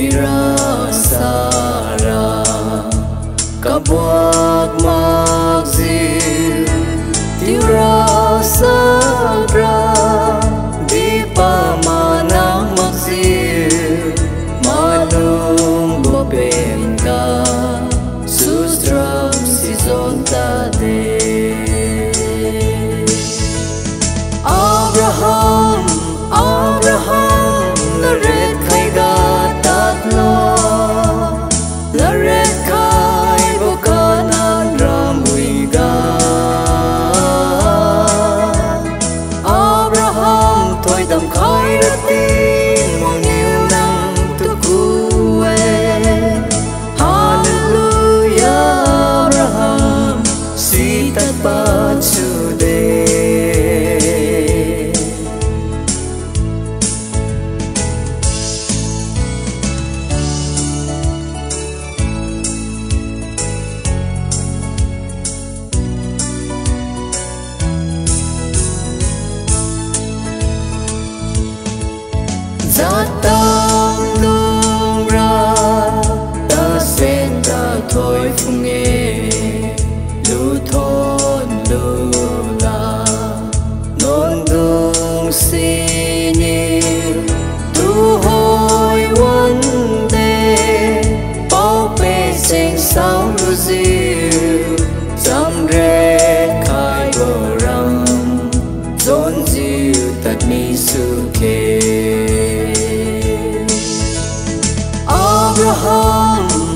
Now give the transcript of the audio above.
Mira Sara Kabuak Magzil Tira Sagra Di pamanang Magzil Manung Bopengka Susdrab si Zontade Abraham Abraham Laret Kaiga Tatlo Laret Kai Bukanan Ramuiga Abraham Toy Dam Kai Ratin Mong yêu nang tukue Hallelujah Abraham Sitat Patsude Tam lung ra ta sen ta thôi phung nghe lu thôn lu la non dung si ni tu hồi vấn đề bao bề sen sao lu diêu dám re khai bờ răng dồn diêu tật mi su kê Abraham